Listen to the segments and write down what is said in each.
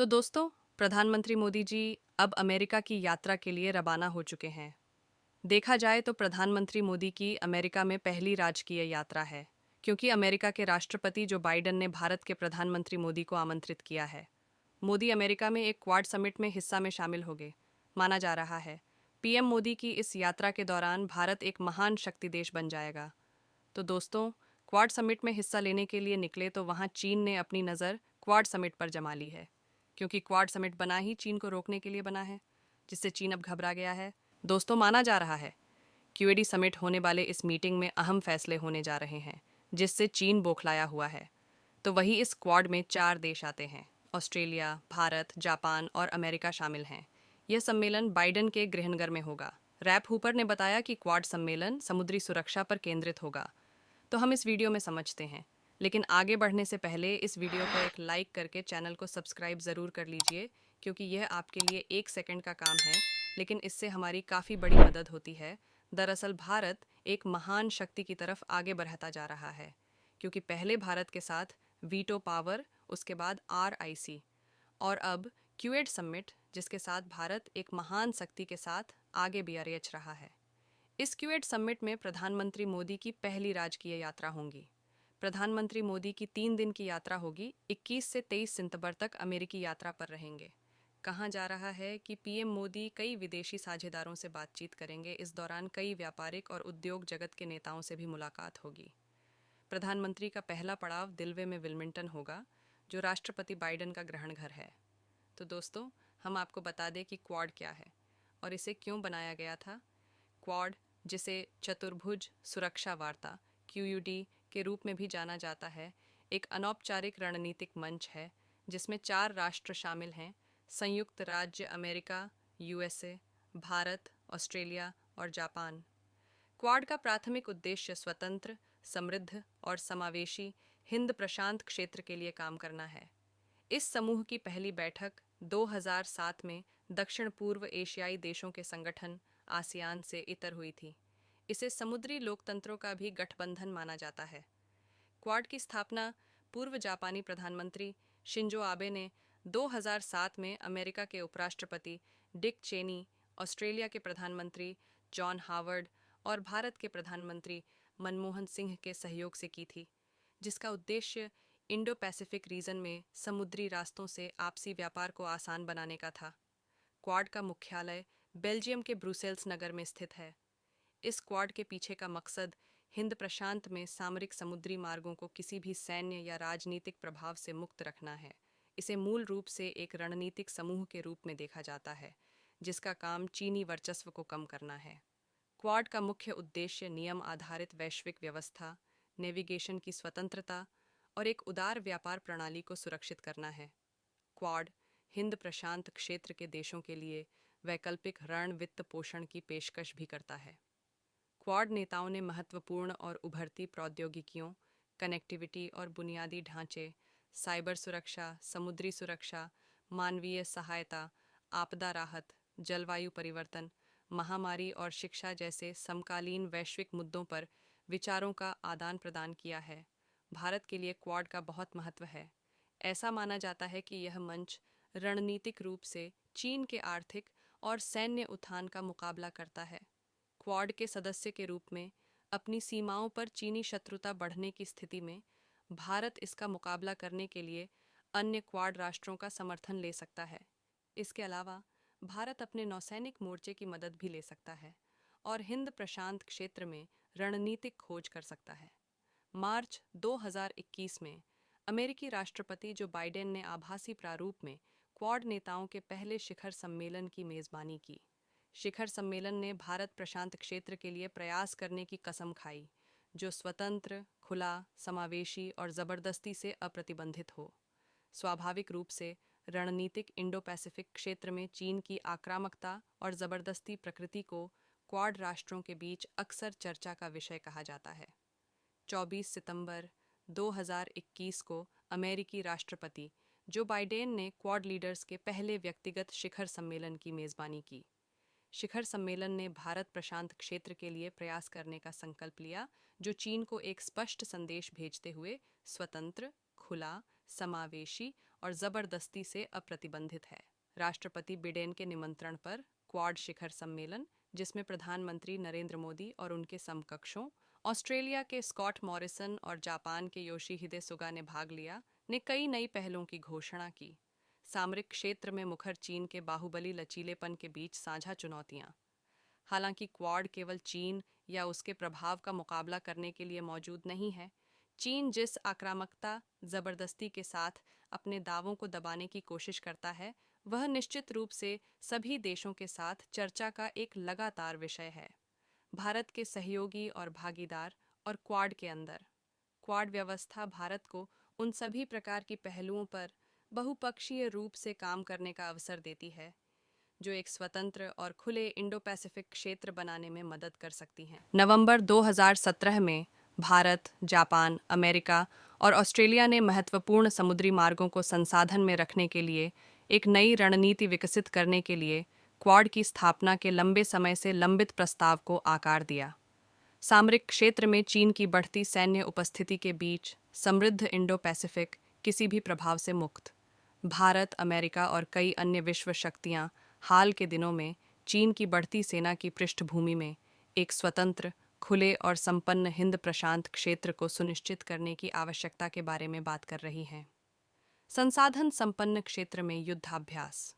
तो दोस्तों, प्रधानमंत्री मोदी जी अब अमेरिका की यात्रा के लिए रवाना हो चुके हैं। देखा जाए तो प्रधानमंत्री मोदी की अमेरिका में पहली राजकीय यात्रा है, क्योंकि अमेरिका के राष्ट्रपति जो बाइडेन ने भारत के प्रधानमंत्री मोदी को आमंत्रित किया है। मोदी अमेरिका में एक क्वाड समिट में हिस्सा में शामिल होंगे, माना जा रहा है। पीएम मोदी की इस यात्रा के दौरान भारत एक महान शक्ति देश बन जाएगा। तो दोस्तों, क्वाड समिट में हिस्सा लेने के लिए निकले तो वहाँ चीन ने अपनी नज़र क्वाड समिट पर जमा ली है, क्योंकि क्वाड समिट बना ही चीन को रोकने के लिए बना है, जिससे चीन अब घबरा गया है। दोस्तों, माना जा रहा है क्यूएडी समिट होने वाले इस मीटिंग में अहम फैसले होने जा रहे हैं, जिससे चीन बौखलाया हुआ है। तो वही इस क्वाड में 4 देश आते हैं। ऑस्ट्रेलिया, भारत, जापान और अमेरिका शामिल हैं। यह सम्मेलन बाइडेन के गृहनगर में होगा। रैप हूपर ने बताया कि क्वाड सम्मेलन समुद्री सुरक्षा पर केंद्रित होगा। तो हम इस वीडियो में समझते हैं, लेकिन आगे बढ़ने से पहले इस वीडियो को एक लाइक करके चैनल को सब्सक्राइब ज़रूर कर लीजिए, क्योंकि यह आपके लिए 1 सेकंड का काम है, लेकिन इससे हमारी काफ़ी बड़ी मदद होती है। दरअसल भारत एक महान शक्ति की तरफ आगे बढ़ता जा रहा है, क्योंकि पहले भारत के साथ वीटो पावर, उसके बाद आरआईसी और अब क्यूएड समिट, जिसके साथ भारत एक महान शक्ति के साथ आगे भी अरेच रहा है। इस क्यूएड समिट में प्रधानमंत्री मोदी की पहली राजकीय यात्रा होगी। प्रधानमंत्री मोदी की 3 दिन की यात्रा होगी। 21 से 23 सितंबर तक अमेरिकी यात्रा पर रहेंगे। कहा जा रहा है कि पीएम मोदी कई विदेशी साझेदारों से बातचीत करेंगे। इस दौरान कई व्यापारिक और उद्योग जगत के नेताओं से भी मुलाकात होगी। प्रधानमंत्री का पहला पड़ाव दिल्वे में विल्मिंगटन होगा, जो राष्ट्रपति बाइडेन का ग्रहण घर है। तो दोस्तों, हम आपको बता दें कि क्वाड क्या है और इसे क्यों बनाया गया था। क्वाड, जिसे चतुर्भुज सुरक्षा वार्ता क्यूयूडी के रूप में भी जाना जाता है, एक अनौपचारिक रणनीतिक मंच है जिसमें 4 राष्ट्र शामिल हैं: संयुक्त राज्य अमेरिका, यूएसए, भारत, ऑस्ट्रेलिया और जापान। क्वाड का प्राथमिक उद्देश्य स्वतंत्र, समृद्ध और समावेशी हिंद प्रशांत क्षेत्र के लिए काम करना है। इस समूह की पहली बैठक 2007 में दक्षिण पूर्व एशियाई देशों के संगठन आसियान से इतर हुई थी। इसे समुद्री लोकतंत्रों का भी गठबंधन माना जाता है। क्वाड की स्थापना पूर्व जापानी प्रधानमंत्री शिंजो आबे ने 2007 में अमेरिका के उपराष्ट्रपति डिक चेनी, ऑस्ट्रेलिया के प्रधानमंत्री जॉन हावर्ड और भारत के प्रधानमंत्री मनमोहन सिंह के सहयोग से की थी, जिसका उद्देश्य इंडो पैसिफिक रीजन में समुद्री रास्तों से आपसी व्यापार को आसान बनाने का था। क्वाड का मुख्यालय बेल्जियम के ब्रुसेल्स नगर में स्थित है। इस क्वाड के पीछे का मकसद हिंद प्रशांत में सामरिक समुद्री मार्गों को किसी भी सैन्य या राजनीतिक प्रभाव से मुक्त रखना है। इसे मूल रूप से एक रणनीतिक समूह के रूप में देखा जाता है, जिसका काम चीनी वर्चस्व को कम करना है। क्वाड का मुख्य उद्देश्य नियम आधारित वैश्विक व्यवस्था, नेविगेशन की स्वतंत्रता और एक उदार व्यापार प्रणाली को सुरक्षित करना है। क्वाड हिंद प्रशांत क्षेत्र के देशों के लिए वैकल्पिक ऋण वित्त पोषण की पेशकश भी करता है। क्वाड नेताओं ने महत्वपूर्ण और उभरती प्रौद्योगिकियों, कनेक्टिविटी और बुनियादी ढांचे, साइबर सुरक्षा, समुद्री सुरक्षा, मानवीय सहायता, आपदा राहत, जलवायु परिवर्तन, महामारी और शिक्षा जैसे समकालीन वैश्विक मुद्दों पर विचारों का आदान प्रदान किया है। भारत के लिए क्वाड का बहुत महत्व है। ऐसा माना जाता है कि यह मंच रणनीतिक रूप से चीन के आर्थिक और सैन्य उत्थान का मुकाबला करता है। क्वाड के सदस्य के रूप में अपनी सीमाओं पर चीनी शत्रुता बढ़ने की स्थिति में भारत इसका मुकाबला करने के लिए अन्य क्वाड राष्ट्रों का समर्थन ले सकता है। इसके अलावा भारत अपने नौसैनिक मोर्चे की मदद भी ले सकता है और हिंद प्रशांत क्षेत्र में रणनीतिक खोज कर सकता है। मार्च 2021 में अमेरिकी राष्ट्रपति जो बाइडेन ने आभासी प्रारूप में क्वाड नेताओं के पहले शिखर सम्मेलन की मेज़बानी की। शिखर सम्मेलन ने भारत प्रशांत क्षेत्र के लिए प्रयास करने की कसम खाई, जो स्वतंत्र, खुला, समावेशी और ज़बरदस्ती से अप्रतिबंधित हो। स्वाभाविक रूप से रणनीतिक इंडो पैसिफिक क्षेत्र में चीन की आक्रामकता और ज़बरदस्ती प्रकृति को क्वाड राष्ट्रों के बीच अक्सर चर्चा का विषय कहा जाता है। 24 सितंबर 2021 को अमेरिकी राष्ट्रपति जो बाइडेन ने क्वाड लीडर्स के पहले व्यक्तिगत शिखर सम्मेलन की मेज़बानी की। शिखर सम्मेलन ने भारत प्रशांत क्षेत्र के लिए प्रयास करने का संकल्प लिया, जो चीन को एक स्पष्ट संदेश भेजते हुए स्वतंत्र, खुला, समावेशी और ज़बरदस्ती से अप्रतिबंधित है। राष्ट्रपति बिडेन के निमंत्रण पर क्वाड शिखर सम्मेलन, जिसमें प्रधानमंत्री नरेंद्र मोदी और उनके समकक्षों, ऑस्ट्रेलिया के स्कॉट मॉरिसन और जापान के योशिहिदे सुगा ने भाग लिया, ने कई नई पहलों की घोषणा की। सामरिक क्षेत्र में मुखर चीन के बाहुबली लचीलेपन के बीच साझा चुनौतियां। हालांकि क्वाड केवल चीन या उसके प्रभाव का मुकाबला करने के लिए मौजूद नहीं है। चीन जिस आक्रामकता, जबरदस्ती के साथ अपने दावों को दबाने की कोशिश करता है, वह निश्चित रूप से सभी देशों के साथ चर्चा का एक लगातार विषय है। भारत के सहयोगी और भागीदार और क्वाड के अंदर। क्वाड व्यवस्था भारत को उन सभी प्रकार की पहलुओं पर बहुपक्षीय रूप से काम करने का अवसर देती है, जो एक स्वतंत्र और खुले इंडो पैसिफिक क्षेत्र बनाने में मदद कर सकती हैं। नवंबर 2017 में भारत, जापान, अमेरिका और ऑस्ट्रेलिया ने महत्वपूर्ण समुद्री मार्गों को संसाधन में रखने के लिए एक नई रणनीति विकसित करने के लिए क्वाड की स्थापना के लंबे समय से लंबित प्रस्ताव को आकार दिया। सामरिक क्षेत्र में चीन की बढ़ती सैन्य उपस्थिति के बीच समृद्ध इंडो पैसिफिक किसी भी प्रभाव से मुक्त। भारत, अमेरिका और कई अन्य विश्व शक्तियां हाल के दिनों में चीन की बढ़ती सेना की पृष्ठभूमि में एक स्वतंत्र, खुले और संपन्न हिंद प्रशांत क्षेत्र को सुनिश्चित करने की आवश्यकता के बारे में बात कर रही हैं। संसाधन संपन्न क्षेत्र में युद्धाभ्यास।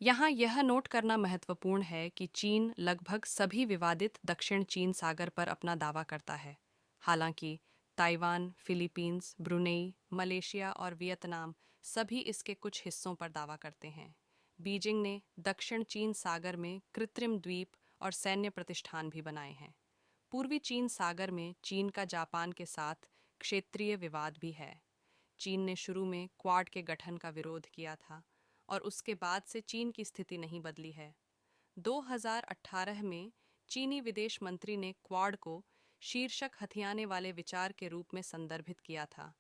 यहाँ यह नोट करना महत्वपूर्ण है कि चीन लगभग सभी विवादित दक्षिण चीन सागर पर अपना दावा करता है। हालांकि ताइवान, फिलीपींस, ब्रुनेई, मलेशिया और वियतनाम सभी इसके कुछ हिस्सों पर दावा करते हैं। बीजिंग ने दक्षिण चीन सागर में कृत्रिम द्वीप और सैन्य प्रतिष्ठान भी बनाए हैं। पूर्वी चीन सागर में चीन का जापान के साथ क्षेत्रीय विवाद भी है। चीन ने शुरू में क्वाड के गठन का विरोध किया था और उसके बाद से चीन की स्थिति नहीं बदली है। 2018 में चीनी विदेश मंत्री ने क्वाड को शीर्षक हथियाने वाले विचार के रूप में संदर्भित किया था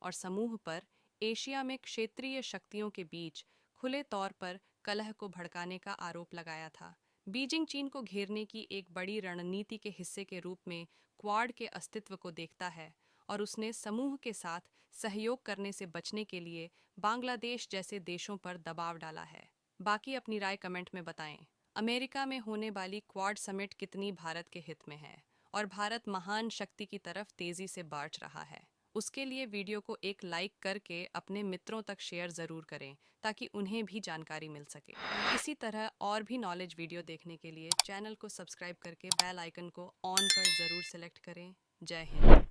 और समूह पर एशिया में क्षेत्रीय शक्तियों के बीच खुले तौर पर कलह को भड़काने का आरोप लगाया था। बीजिंग चीन को घेरने की एक बड़ी रणनीति के हिस्से के रूप में क्वाड के अस्तित्व को देखता है और उसने समूह के साथ सहयोग करने से बचने के लिए बांग्लादेश जैसे देशों पर दबाव डाला है। बाकी अपनी राय कमेंट में बताएं। अमेरिका में होने वाली क्वाड समिट कितनी भारत के हित में है और भारत महान शक्ति की तरफ तेजी से बढ़ रहा है। उसके लिए वीडियो को एक लाइक करके अपने मित्रों तक शेयर ज़रूर करें ताकि उन्हें भी जानकारी मिल सके। इसी तरह और भी नॉलेज वीडियो देखने के लिए चैनल को सब्सक्राइब करके बेल आइकन को ऑन पर ज़रूर सेलेक्ट करें। जय हिंद।